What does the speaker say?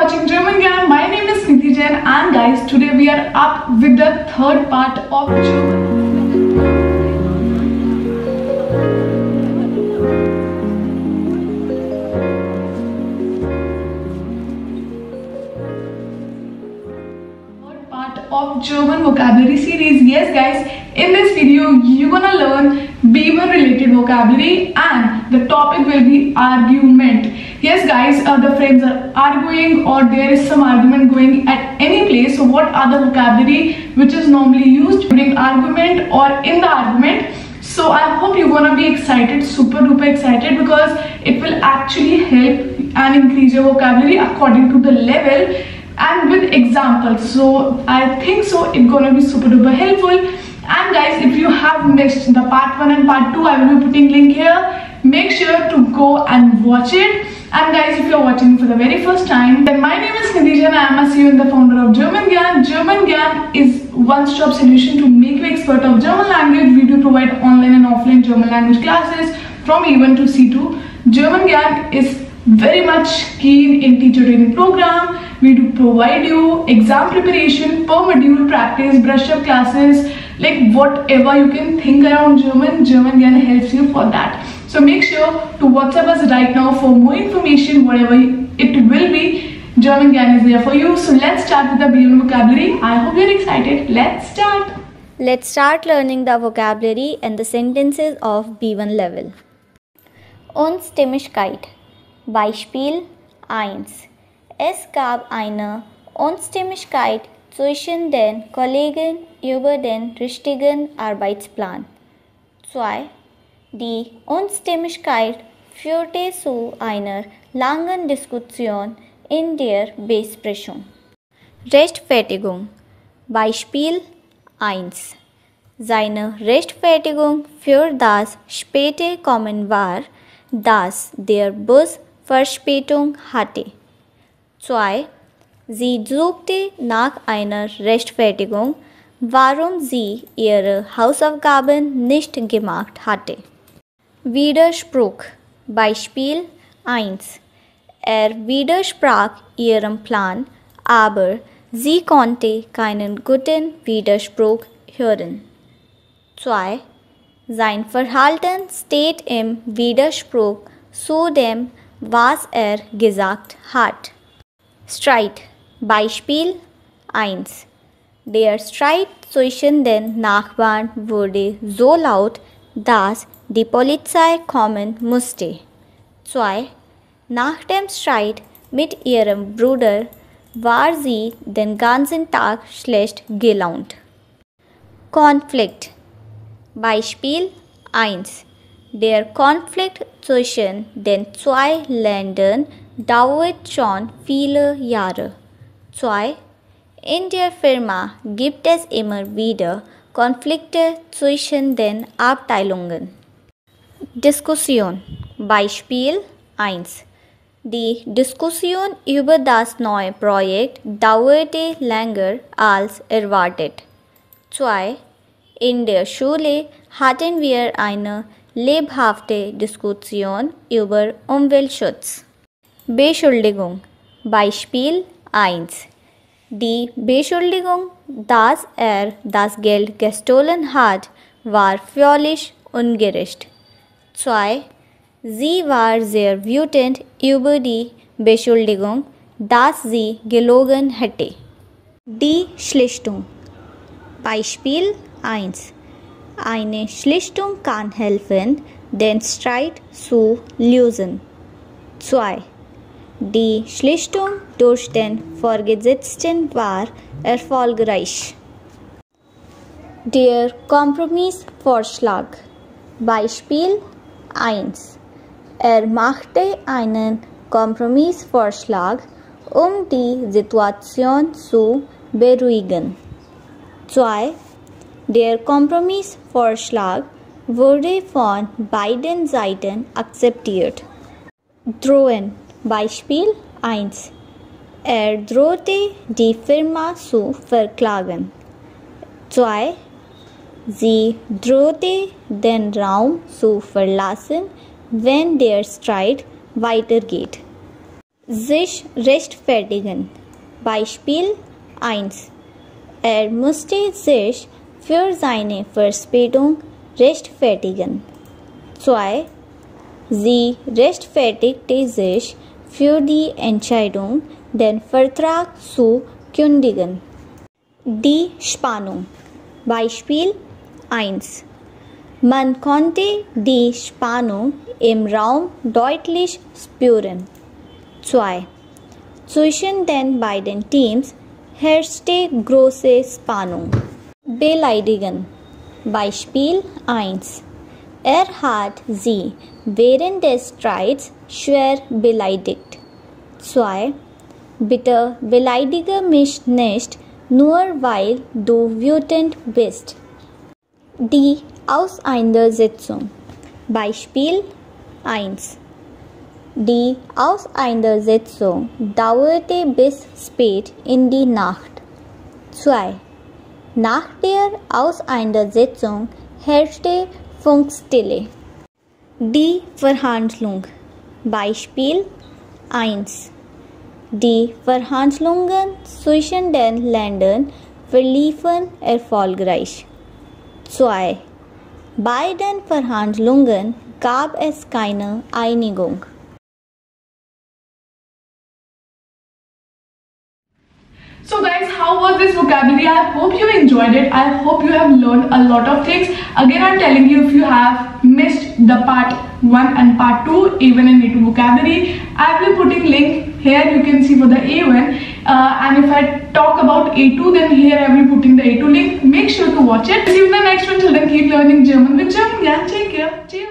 watching German Gyan. My name is Nidhi Jain, and guys, today we are up with the third part of German vocabulary series. Yes guys, in this video you're gonna learn B1 related vocabulary and the topic will be argument. Yes guys, the friends are arguing or there is some argument going at any place. So what are the vocabulary which is normally used during argument or in the argument? So I hope you're gonna be excited, super duper excited, because it will actually help and increase your vocabulary according to the level and with examples. So I think so it's gonna be super duper helpful. And guys, if you have missed the part 1 and part 2, I will be putting link here. Make sure to go and watch it. And guys, if you're watching for the very first time, then my name is Nidhi Jain. I am a CEO and the founder of German Gyan. German Gyan is one-stop solution to make you expert of German language. We do provide online and offline German language classes from A1 to C2. German Gyan is very much keen in teacher training program. We do provide you exam preparation, per module practice, brush up classes, like whatever you can think around German Gyan helps you for that. So make sure to WhatsApp us right now for more information, whatever it will be. German Gyan is there for you. So let's start with the B1 vocabulary. I hope you're excited. Let's start. Let's start learning the vocabulary and the sentences of B1 level. Unstimmigkeit. Beispiel 1. Es gab eine Unstimmigkeit zwischen den Kollegen über den richtigen Arbeitsplan. 2. Die Unstimmigkeit führte zu einer langen Diskussion in der Besprechung. Rechtfertigung. Beispiel 1. Seine Rechtfertigung für das späte Kommen war, dass der Bus Verspätung hatte. 2. Sie suchte nach einer Rechtfertigung, warum sie ihre Hausaufgaben nicht gemacht hatte. Widerspruch. Beispiel 1. Er widersprach ihrem Plan, aber sie konnte keinen guten Widerspruch hören. 2. Sein Verhalten steht im Widerspruch zu dem, was er gesagt hat. Streit. Beispiel 1. Der Streit zwischen den Nachbarn wurde so laut, dass die Polizei kommen musste. 2. Nach dem Streit mit ihrem Bruder war sie den ganzen Tag schlecht gelaunt. Konflikt. Beispiel 1. Der Konflikt zwischen den zwei Ländern dauert schon viele Jahre. 2. In der Firma gibt es immer wieder Konflikte zwischen den Abteilungen. Diskussion. Beispiel 1. Die Diskussion über das neue Projekt dauerte länger als erwartet. 2. In der Schule hatten wir eine lebhafte Diskussion über Umweltschutz. Beschuldigung. Beispiel 1. Die Beschuldigung, dass er das Geld gestohlen hat, war völlig ungerecht. 2. Sie war sehr wütend über die Beschuldigung, dass sie gelogen hätte. Die Schlichtung. Beispiel 1. Eine Schlichtung kann helfen, den Streit zu lösen. 2. Die Schlichtung durch den Vorgesetzten war erfolgreich. Der Kompromissvorschlag. Beispiel 1. Er machte einen Kompromissvorschlag, um die Situation zu beruhigen. 2. Der Kompromissvorschlag wurde von beiden Seiten akzeptiert. Drohen. Beispiel 1. Er drohte, die Firma zu verklagen. 2. Sie drohte, den Raum zu verlassen, wenn der Streit weitergeht. sich rechtfertigen. Beispiel 1. Er musste sich für seine Verspätung rechtfertigen. 2. Sie rechtfertigte sich für die Entscheidung, den Vertrag zu kündigen. Die Spannung. Beispiel 1. Man konnte die Spannung im Raum deutlich spüren. 2. Zwischen den beiden Teams herrschte große Spannung. Beleidigen. Beispiel 1. Er hat sie während des Streits schwer beleidigt. 2. Bitte beleidige mich nicht, nur weil du wütend bist. Die Auseinandersetzung. Beispiel 1. Die Auseinandersetzung dauerte bis spät in die Nacht. 2. Nach der Auseinandersetzung herrschte Funkstille. Die Verhandlung. Beispiel 1. Die Verhandlungen zwischen den Ländern verliefen erfolgreich. 2. Bei den Verhandlungen gab es keine Einigung. So guys, how was this vocabulary? I hope you enjoyed it. I hope you have learned a lot of things. Again, I'm telling you, if you have missed the part 1 and part 2, A1 and A2 vocabulary, I will be putting link here. You can see for the A1. And if I talk about A2, then here I will be putting the A2 link. Make sure to watch it. See you in the next one. Till then, keep learning German with German. Yeah, take care. Cheers.